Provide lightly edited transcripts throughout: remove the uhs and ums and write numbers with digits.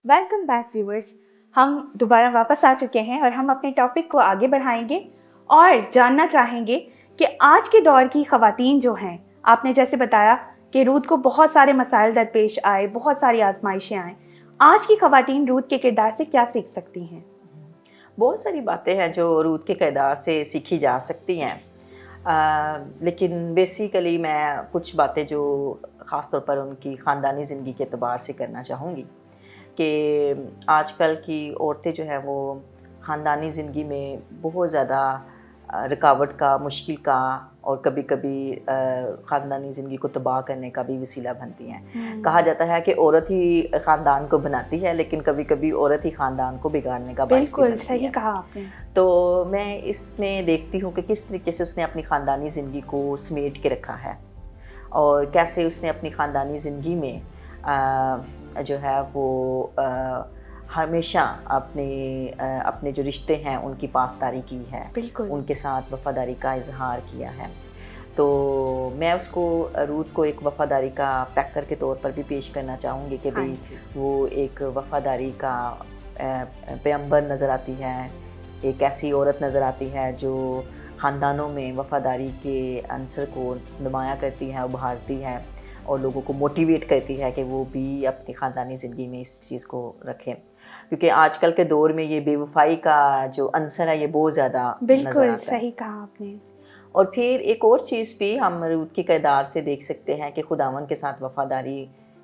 Welcome back viewers. हम दोबारा वापस आ चुके हैं और हम अपने टॉपिक को आगे बढ़ाएंगे और जानना चाहेंगे कि आज के दौर की ख़वातीन जो हैं, आपने जैसे बताया कि रूथ को बहुत सारे मसाइल दरपेश आए, बहुत सारी आजमाइशें आए। आज की ख़वातीन रूथ के किरदार से क्या सीख सकती हैं? बहुत सारी बातें हैं जो रूथ के किरदार से सीखी जा सकती हैं, लेकिन बेसिकली मैं कुछ बातें जो ख़ास तौर पर उनकी ख़ानदानी ज़िंदगी के एतबार से करना चाहूँगी कि आजकल की औरतें जो हैं वो ख़ानदानी ज़िंदगी में बहुत ज़्यादा रुकावट का, मुश्किल का और कभी कभी ख़ानदानी ज़िंदगी को तबाह करने का भी वसीला बनती हैं। कहा जाता है कि औरत ही ख़ानदान को बनाती है, लेकिन कभी कभी औरत ही ख़ानदान को बिगाड़ने का बाइस भी बनती है। बिल्कुल सही कहा आपने। तो मैं इसमें देखती हूँ कि किस तरीके से उसने अपनी ख़ानदानी ज़िंदगी को समेट के रखा है और कैसे उसने अपनी ख़ानदानी ज़िंदगी में जो है वो हमेशा अपने जो रिश्ते हैं उनकी पासदारी की है, उनके साथ वफ़ादारी का इजहार किया है। तो मैं उसको रूथ को एक वफ़ादारी का पैकर के तौर पर भी पेश करना चाहूँगी कि भाई वो एक वफ़ादारी का पैगंबर नज़र आती है, एक ऐसी औरत नज़र आती है जो ख़ानदानों में वफ़ादारी के अंसर को नुमाया करती है, उभारती है और लोगों को मोटिवेट करती है कि वो भी अपनी ख़ानदानी ज़िंदगी में इस चीज़ को रखें, क्योंकि आजकल के दौर में ये बेवफाई का जो अंसर है ये बहुत ज़्यादा नज़र आता है। सही कहा आपने। और फिर एक और चीज़ भी हम रूथ के किरदार से देख सकते हैं कि खुदावन के साथ वफ़ादारी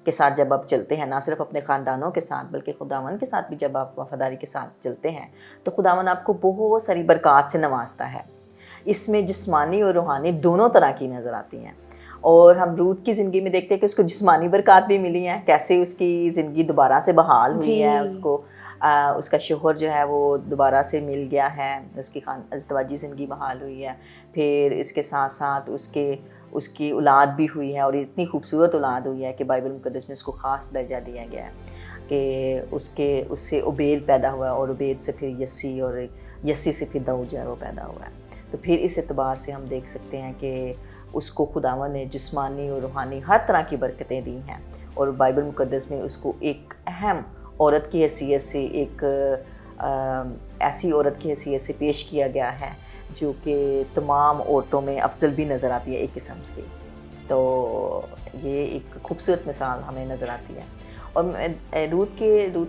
के साथ जब आप चलते हैं, ना सिर्फ अपने ख़ानदानों के साथ बल्कि खुदावन के साथ भी जब आप वफ़ादारी के साथ चलते हैं तो खुदावन आपको बहुत सारी बरक़ात से नवाजता है। इसमें जिस्मानी और रूहानी दोनों तरह की नज़र आती हैं और हम रूथ की ज़िंदगी में देखते हैं कि उसको जिस्मानी बरक़ात भी मिली हैं, कैसे उसकी ज़िंदगी दोबारा से बहाल हुई है, उसका शोहर जो है वो दोबारा से मिल गया है, उसकी अज़दवाजी ज़िंदगी बहाल हुई है। फिर इसके साथ साथ उसकी औलाद भी हुई है और इतनी खूबसूरत औलाद हुई है कि बाइबल मुक़द्दस में उसको ख़ास दर्जा दिया गया है कि उससे उबेद पैदा हुआ और उबेद से फिर यस्सी और यस्सी से फिर दाऊद जो है वो पैदा हुआ है। तो फिर इस एतबार से हम देख सकते हैं कि उसको खुदावन ने जिस्मानी और रूहानी हर तरह की बरकतें दी हैं और बाइबल मुक़द्दस में उसको एक अहम औरत की हैसियत से, एक ऐसी औरत की हैसियत से पेश किया गया है जो कि तमाम औरतों में अफजल भी नज़र आती है एक किस्म से। तो ये एक खूबसूरत मिसाल हमें नज़र आती है। और रूथ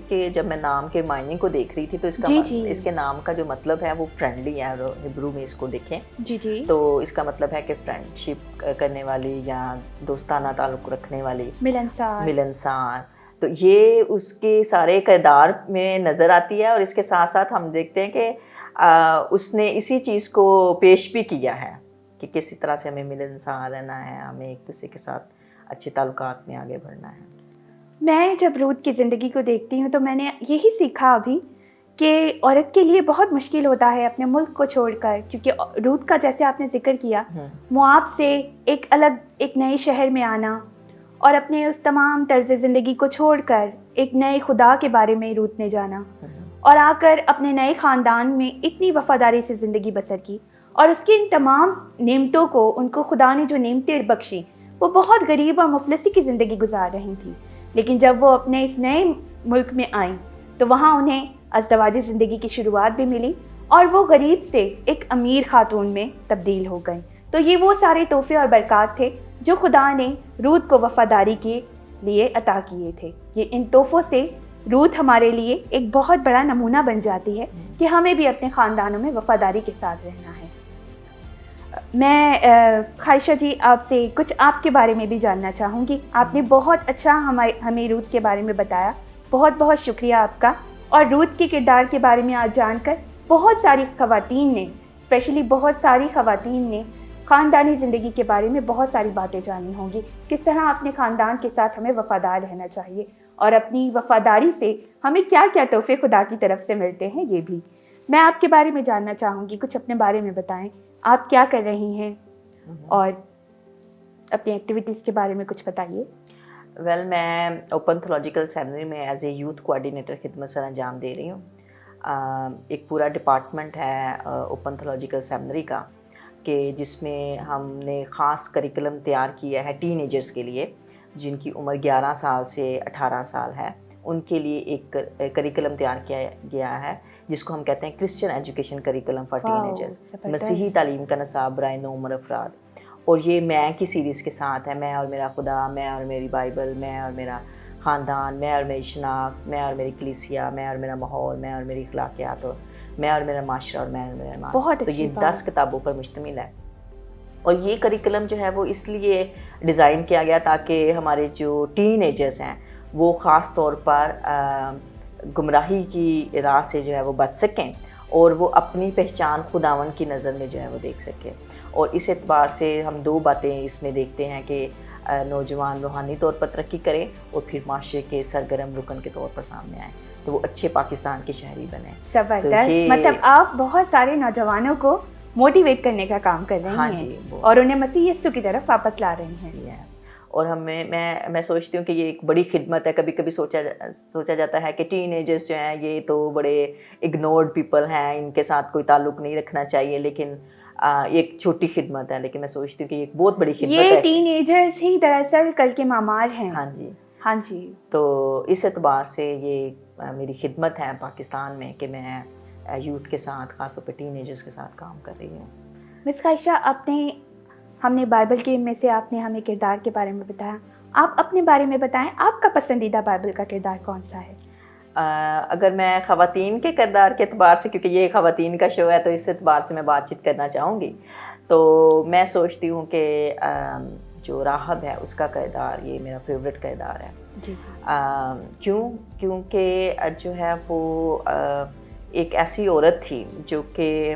के जब मैं नाम के मायने को देख रही थी तो इसके नाम का जो मतलब है वो फ्रेंडली है, और हिब्रू में इसको देखें तो इसका मतलब है कि फ्रेंडशिप करने वाली या दोस्ताना ताल्लुक़ रखने वाली, मिलनसार। तो ये उसके सारे किरदार में नज़र आती है और इसके साथ साथ हम देखते हैं कि उसने इसी चीज़ को पेश भी किया है कि किसी तरह से हमें मिलनसार रहना है, हमें एक दूसरे के साथ अच्छे ताल्लुकात में आगे बढ़ना है। मैं जब रूथ की ज़िंदगी को देखती हूँ तो मैंने यही सीखा अभी कि औरत के लिए बहुत मुश्किल होता है अपने मुल्क को छोड़कर, क्योंकि रूथ का जैसे आपने जिक्र किया, मोआब से एक नए शहर में आना और अपने उस तमाम तर्ज़ ज़िंदगी को छोड़कर एक नए खुदा के बारे में रूथ ने जाना और आकर अपने नए ख़ानदान में इतनी वफ़ादारी से ज़िंदगी बसर की और उसकी इन तमाम नेमतों को, उनको खुदा ने जो नेमतें बख्शी, वो बहुत गरीब और मुफलिसी की ज़िंदगी गुजार रही थी। लेकिन जब वो अपने इस नए मुल्क में आई तो वहाँ उन्हें अज़दवाजी ज़िंदगी की शुरुआत भी मिली और वो गरीब से एक अमीर खातून में तब्दील हो गई। तो ये वो सारे तोहफ़े और बरक़ात थे जो खुदा ने रूथ को वफ़ादारी के लिए अता किए थे। ये इन तोहफ़ों से रूथ हमारे लिए एक बहुत बड़ा नमूना बन जाती है कि हमें भी अपने ख़ानदानों में वफ़ादारी के साथ रहना है। मैं खायशा जी आपसे कुछ आपके बारे में भी जानना चाहूँगी। आपने बहुत अच्छा हमें रूथ के बारे में बताया, बहुत बहुत शुक्रिया आपका। और रूथ के किरदार के बारे में आज जानकर बहुत सारी ख़वातीन ने, स्पेशली बहुत सारी ख़वातीन ने ख़ानदानी ज़िंदगी के बारे में बहुत सारी बातें जानी होंगी, किस तरह अपने ख़ानदान के साथ हमें वफ़ादार रहना चाहिए और अपनी वफ़ादारी से हमें क्या क्या तोहफ़े खुदा की तरफ से मिलते हैं ये भी। मैं आपके बारे में जानना चाहूँगी, कुछ अपने बारे में बताएं, आप क्या कर रही हैं और अपनी एक्टिविटीज़ के बारे में कुछ बताइए। मैं ओपन थियोलॉजिकल सेमिनरी में एज ए यूथ कोऑर्डिनेटर खिदमत सर अंजाम दे रही हूँ। एक पूरा डिपार्टमेंट है ओपन थियोलॉजिकल सेमिनरी का कि जिसमें हमने ख़ास करिकुलम तैयार किया है टीनेजर्स के लिए जिनकी उम्र 11 साल से 18 साल है। ان کے لیے ایک کریکلم تیار کیا گیا ہے جس کو ہم کہتے ہیں Christian education curriculum for ten agers, مسیحی تعلیم کا نصاب برائے نوعمر افراد. اور یہ میں کی سیریز کے ساتھ ہے، میں اور میرا خدا، میں اور میری بائبل، میں اور میرا خاندان، میں اور میری شناخت، میں اور میری کلیسیا، میں اور میرا ماحول، میں اور میری اخلاقیات، اور میں اور میرا معاشرہ، اور میں اور میرا ایمان. تو یہ 10 کتابوں پر مشتمل ہے. اور یہ کریکلم جو ہے وہ اس لیے ڈیزائن کیا گیا تاکہ ہمارے جو ٹین ایجرز ہیں وہ خاص طور پر گمراہی کی راہ سے جو ہے وہ بچ سکیں اور وہ اپنی پہچان خداوند کی نظر میں جو ہے وہ دیکھ سکیں. اور اس اعتبار سے ہم 2 باتیں اس میں دیکھتے ہیں کہ نوجوان روحانی طور پر ترقی کریں اور پھر معاشرے کے سرگرم رکن کے طور پر سامنے آئیں تو وہ اچھے پاکستان کے شہری بنیں. زبردست. مطلب آپ بہت سارے نوجوانوں کو موٹیویٹ کرنے کا کام کر رہی ہیں اور انہیں مسیح یسوع کی طرف واپس لا رہی ہیں. اور میں سوچتی ہوں کہ یہ ایک بڑی خدمت ہے. کبھی کبھی سوچا جاتا ہے کہ ٹین ایجرز جو ہیں یہ تو بڑے اگنورڈ پیپل ہیں، ان کے ساتھ کوئی تعلق نہیں رکھنا چاہیے، لیکن ایک چھوٹی خدمت ہے. لیکن میں سوچتی ہوں کہ یہ ایک بہت بڑی خدمت ہے. یہ ٹین ایجرز ہی دراصل کل کے معمار ہیں. ہاں جی. تو اس اعتبار سے یہ میری خدمت ہے پاکستان میں کہ میں یوتھ کے ساتھ، خاص طور پہ ٹین ایجرز کے ساتھ کام کر رہی ہوں. مس خواہشہ، ہم نے بائبل کے میں سے آپ نے ہمیں کردار کے بارے میں بتایا، آپ اپنے بارے میں بتائیں، آپ کا پسندیدہ بائبل کا کردار کون سا ہے؟ اگر میں خواتین کے کردار کے اعتبار سے، کیونکہ یہ خواتین کا شو ہے تو اس اعتبار سے میں بات چیت کرنا چاہوں گی، تو میں سوچتی ہوں کہ جو راہب ہے اس کا کردار یہ میرا فیوریٹ کردار ہے. کیونکہ جو ہے وہ ایک ایسی عورت تھی جو کہ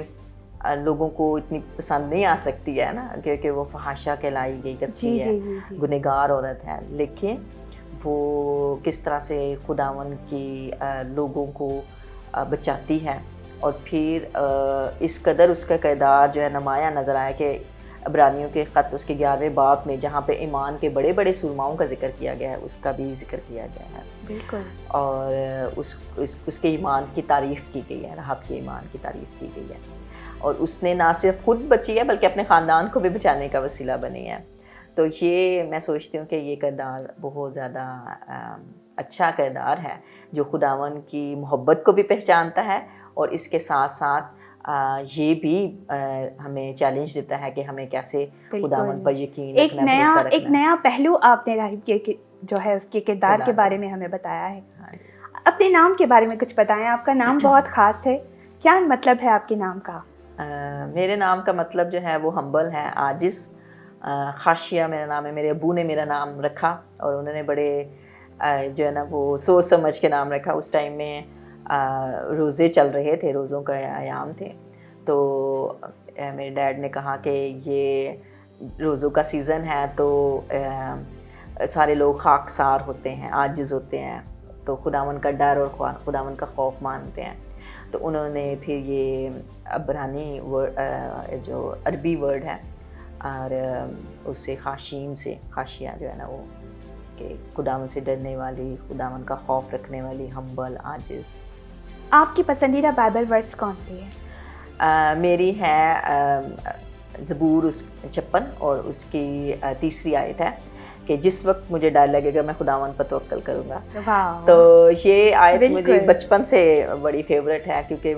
لوگوں کو اتنی پسند نہیں آ سکتی ہے نا، کیونکہ وہ فحاشہ کہلائی گئی قصبی ہے، گنہگار عورت ہے، لیکن وہ کس طرح سے خداوند کی لوگوں کو بچاتی ہے. اور پھر اس قدر اس کا کردار جو ہے نمایاں نظر آیا کہ عبرانیوں کے خط اس کے 11ویں باب میں جہاں پہ ایمان کے بڑے بڑے سرماؤں کا ذکر کیا گیا ہے اس کا بھی ذکر کیا گیا ہے. بالکل. اور اس کے ایمان کی تعریف کی گئی ہے، راحت کے ایمان کی تعریف کی گئی ہے. اور اس نے نہ صرف خود بچی ہے بلکہ اپنے خاندان کو بھی بچانے کا وسیلہ بنی ہے. تو یہ میں سوچتی ہوں کہ یہ کردار بہت زیادہ اچھا کردار ہے جو خداوند کی محبت کو بھی پہچانتا ہے اور اس کے ساتھ ساتھ یہ بھی ہمیں چیلنج دیتا ہے کہ ہمیں کیسے خداوند پر یقین رکھنا ہے، بھروسہ رکھنا ہے. ایک نیا پہلو آپ نے راہب کے جو ہے اس کے کردار کے بارے میں ہمیں بتایا ہے. اپنے نام کے بارے میں کچھ بتائیں. آپ کا نام بہت خاص ہے، کیا مطلب ہے آپ کے نام کا؟ میرے نام کا مطلب جو ہے وہ ہمبل ہے، عاجز. خاشیہ میرا نام ہے. میرے ابو نے میرا نام رکھا اور انہوں نے بڑے جو ہے نا وہ سوچ سمجھ کے نام رکھا. اس ٹائم میں روزے چل رہے تھے، روزوں کا ایام تھے، تو میرے ڈیڈ نے کہا کہ یہ روزوں کا سیزن ہے تو سارے لوگ خاکسار ہوتے ہیں، عاجز ہوتے ہیں، تو خداوند کا ڈر اور خداوند کا خوف مانتے ہیں. تو انہوں نے پھر یہ عبرانی جو عربی ورڈ ہے اور اس سے خاشین سے خاشیہ جو ہے نا وہ کہ خداوند سے ڈرنے والی، خداوند کا خوف رکھنے والی، ہمبل، عاجز. آپ کی پسندیدہ بائبل ورڈز کون سی ہے؟ میری ہے زبور 56 اور اس کی 3 آیت ہے کہ جس وقت مجھے ڈر لگے گا میں خداوند پر توکل کروں گا. تو یہ آیت مجھے بچپن سے بڑی فیوریٹ ہے کیونکہ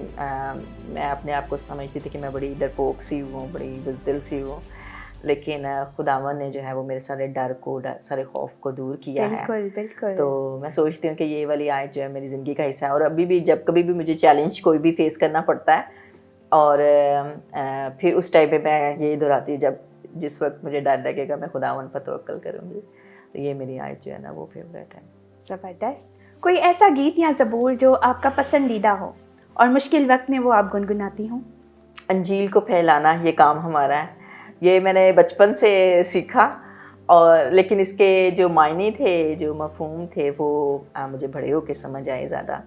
میں اپنے آپ کو سمجھتی تھی کہ میں بڑی ڈرپوک سی ہوں، بڑی بزدل سی ہوں، لیکن خداوند نے جو ہے وہ میرے سارے ڈر کو، سارے خوف کو دور کیا ہے. بالکل. تو میں سوچتی ہوں کہ یہ والی آیت جو ہے میری زندگی کا حصہ ہے. اور ابھی بھی جب کبھی بھی مجھے چیلنج کوئی بھی فیس کرنا پڑتا ہے اور پھر اس ٹائم پہ میں یہی دہراتی ہوں جس وقت مجھے ڈر لگے گا میں خداوند پر توکل کروں گی. تو یہ میری آیت جو ہے نا وہ فیوریٹ ہے. زبردست. کوئی ایسا گیت یا زبور جو آپ کا پسندیدہ ہو اور مشکل وقت میں وہ آپ گنگناتی ہوں؟ انجیل کو پھیلانا یہ کام ہمارا ہے. یہ میں نے بچپن سے سیکھا اور لیکن اس کے جو معنی تھے، جو مفہوم تھے وہ مجھے بڑے ہو کے سمجھ آئے زیادہ.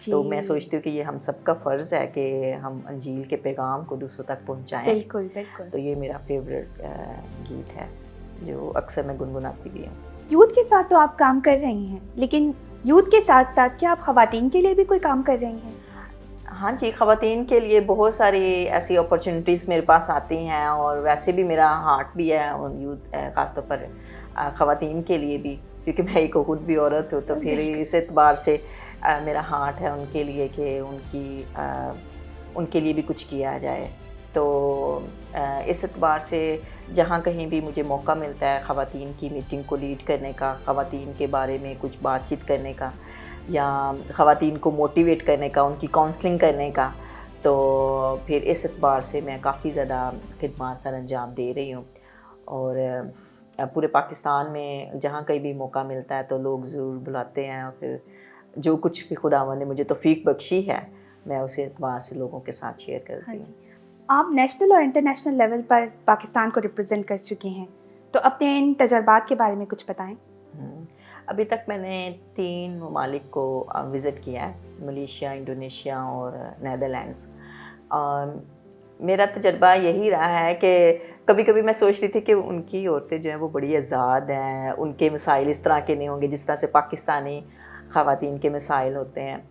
تو میں سوچتی ہوں کہ یہ ہم سب کا فرض ہے کہ ہم انجیل کے پیغام کو دوسروں تک پہنچائیں. بالکل. تو یہ میرا فیوریٹ گیت ہے جو اکثر میں گنگناتی بھی ہوں. یوتھ کے ساتھ تو آپ کام کر رہی ہیں، لیکن یوتھ کے ساتھ ساتھ کیا آپ خواتین کے لیے بھی کوئی کام کر رہی ہیں؟ ہاں جی، خواتین کے لیے بہت ساری ایسی اپرچونیٹیز میرے پاس آتی ہیں اور ویسے بھی میرا ہارٹ بھی ہے اور یوتھ خاص طور پر خواتین کے لیے بھی. क्योंकि मैं एक खुद भी औरत हूँ, तो फिर इस एतबार से मेरा हार्ट है उनके लिए कि उनके लिए भी कुछ किया जाए। तो इस एतबार से जहाँ कहीं भी मुझे मौका मिलता है ख़वातीन की मीटिंग को लीड करने का, ख़वातीन के बारे में कुछ बातचीत करने का, या ख़वातीन को मोटिवेट करने का, उनकी काउंसलिंग करने का, तो फिर इस एतबार से मैं काफ़ी ज़्यादा खिदमत सर अंजाम दे रही हूँ। और पूरे पाकिस्तान में जहाँ कहीं भी मौका मिलता है तो लोग ज़रूर बुलाते हैं, और फिर जो कुछ भी खुदावंद ने मुझे तौफीक बख्शी है मैं उसे एतबार से लोगों के साथ शेयर करती हूँ। आप नेशनल और इंटरनेशनल लेवल पर पाकिस्तान को रिप्रेजेंट कर चुकी हैं, तो अपने इन तजर्बात के बारे में कुछ बताएं। अभी तक मैंने 3 ममालिक को विज़िट किया है, मलेशिया, इंडोनेशिया और नीदरलैंड्स। मेरा तजर्बा यही रहा है कि कभी कभी मैं सोचती थी कि उनकी औरतें जो हैं वो बड़ी आज़ाद हैं, उनके मसाइल इस तरह के नहीं होंगे जिस तरह से पाकिस्तानी ख़वातीन के मसाइल होते हैं।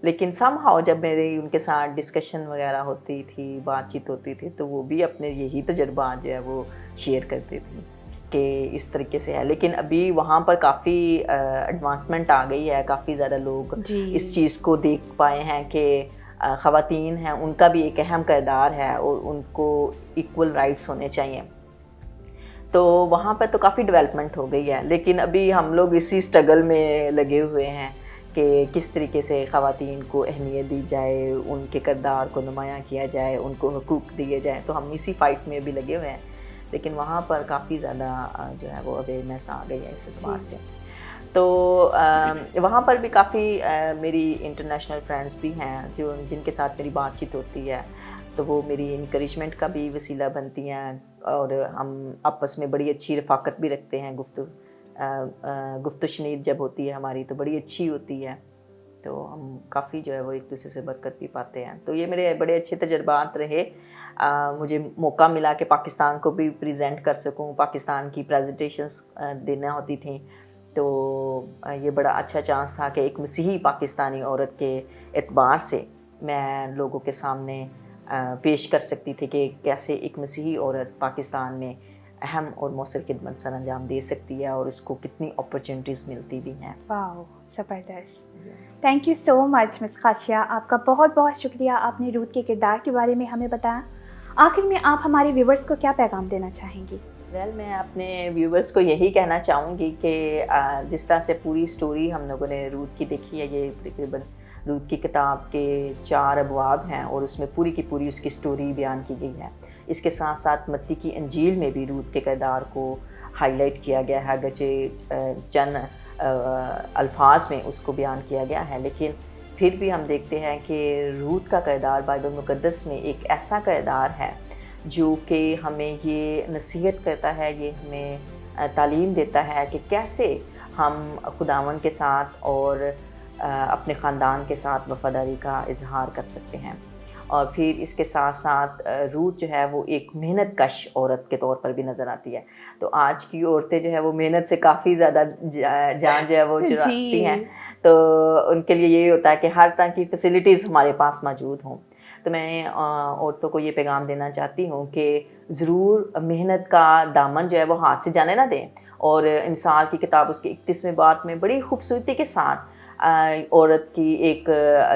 लेकिन समहाउ जब मेरी उनके साथ डिस्कशन वगैरह होती थी, बातचीत होती थी, तो वो भी अपने यही तजर्बा जो है वो शेयर करती थी कि इस तरीके से है। लेकिन अभी वहाँ पर काफ़ी एडवांसमेंट आ गई है, काफ़ी ज़्यादा लोग इस चीज़ को देख पाए हैं कि ख़वातीन हैं उनका भी एक अहम किरदार है और उनको इक्वल राइट्स होने चाहिए। तो वहाँ पर तो काफ़ी डेवलपमेंट हो गई है, लेकिन अभी हम लोग इसी स्ट्रगल में लगे हुए हैं कि किस तरीके से ख़वातीन को अहमियत दी जाए, उनके किरदार को नुमायाँ किया जाए, उनको हुकूक दिए जाएँ। तो हम इसी फाइट में भी लगे हुए हैं, लेकिन वहाँ पर काफ़ी ज़्यादा जो है वो अवेयरनेस आ गई है इस एतबार से। तो वहाँ पर भी काफ़ी मेरी इंटरनेशनल फ्रेंड्स भी हैं जिनके साथ मेरी बातचीत होती है, तो वो मेरी इनकरेजमेंट का भी वसीला बनती हैं, और हम आपस में बड़ी अच्छी रफ़ाकत भी रखते हैं। गुफ्तगू शनीद जब होती है हमारी तो बड़ी अच्छी होती है, तो हम काफ़ी जो है वो एक दूसरे से बरकत भी पाते हैं। तो ये मेरे बड़े अच्छे तजर्बात रहे। मुझे मौका मिला कि पाकिस्तान को भी प्रेजेंट कर सकूं, पाकिस्तान की प्रेजेंटेशंस देना होती थी, तो ये बड़ा अच्छा चांस था कि एक मसीही पाकिस्तानी औरत के एतबार से मैं लोगों के सामने पेश कर सकती थी कि कैसे एक मसीही औरत पाकिस्तान में अहम और मौसर खिदमत सर अंजाम दे सकती है और उसको कितनी अपॉर्चुनिटीज़ मिलती भी हैं। वाह, ज़बरदस्त। Thank you so much miss Khashia, आपका बहुत बहुत शुक्रिया। आपने रूथ के किरदार के बारे में हमें बताया। आखिर में आप हमारे व्यूवर्स को क्या पैगाम देना चाहेंगी? मैं अपने व्यूवर्स को यही कहना चाहूँगी कि जिस तरह से पूरी स्टोरी हम लोगों ने रूथ की देखी है, ये तकरीबन रूथ की किताब के 4 अबवाब हैं और उसमें पूरी की पूरी उसकी स्टोरी बयान की गई है। इसके साथ साथ मत्ती की अंजील में भी रूथ के किरदार को हाईलाइट किया गया है, अगरचे चंद अल्फाज में उसको बयान किया गया है, लेकिन फिर भी हम देखते हैं कि रूथ का किरदार बाइबल मुक़द्दस में एक ऐसा किरदार है जो कि हमें ये नसीहत करता है, ये हमें तालीम देता है कि कैसे हम खुदावंद के साथ और अपने ख़ानदान के साथ वफ़ादारी का इजहार कर सकते हैं। और फिर इसके साथ साथ रूथ जो है वो एक मेहनत कश औरत के तौर पर भी नज़र आती है। तो आज की औरतें जो है वो मेहनत से काफ़ी ज़्यादा जान जो है वो चुराती हैं, तो उनके लिए ये होता है कि हर तरह की फैसिलिटीज़ हमारे पास मौजूद हों। तो मैं औरतों को ये पैगाम देना चाहती हूँ कि ज़रूर मेहनत का दामन जो है वो हाथ से जाने ना दें। और इंसाल की किताब उसकी 31वें बात में बड़ी खूबसूरती के साथ औरत की एक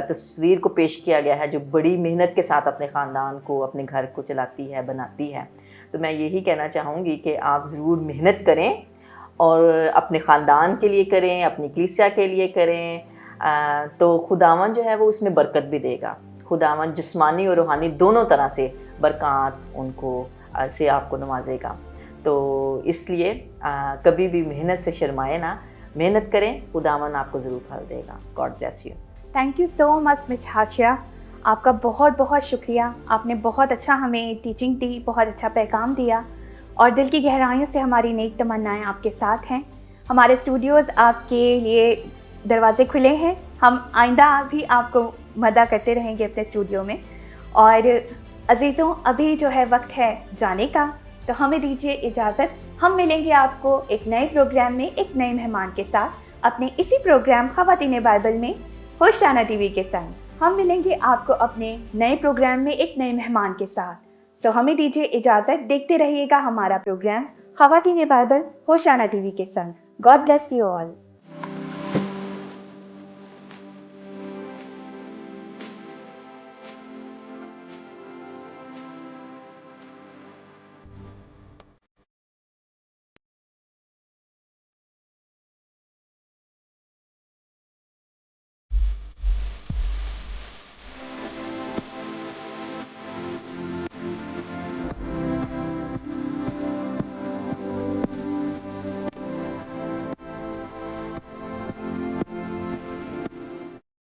तस्वीर को पेश किया गया है जो बड़ी मेहनत के साथ अपने ख़ानदान को, अपने घर को चलाती है, बनाती है। तो मैं यही कहना चाहूँगी कि आप ज़रूर मेहनत करें और अपने ख़ानदान के लिए करें, अपनी कलीसिया के लिए करें, तो खुदावन जो है वो उसमें बरकत भी देगा। खुदावन जिस्मानी और रूहानी दोनों तरह से बरक़ात उनको से आपको नवाजेगा। तो इसलिए कभी भी मेहनत से शर्माए ना, मेहनत करें, खुदावन आपको ज़रूर फल देगा। God bless you. Thank you so much miss हाशिया, आपका बहुत बहुत शुक्रिया। आपने बहुत अच्छा हमें टीचिंग दी, बहुत अच्छा पैगाम दिया और दिल की गहराइयों से हमारी नेक तमन्नाएं आपके साथ हैं। हमारे स्टूडियोज़ आपके लिए दरवाजे खुले हैं, हम आइंदा भी आपको मदद करते रहेंगे अपने स्टूडियो में। और अजीज़ों, अभी जो है वक्त है जाने का, तो हमें दीजिए इजाज़त। हम मिलेंगे आपको एक नए प्रोग्राम में एक नए मेहमान के साथ, अपने इसी प्रोग्राम ख़वातीन बाइबल में होशाना टीवी के संग। हम मिलेंगे आपको अपने नए प्रोग्राम में एक नए मेहमान के साथ। तो हमें दीजिए इजाज़त, देखते रहिएगा हमारा प्रोग्राम ख़वातीन बाइबल होशाना टीवी के संग। God bless you all.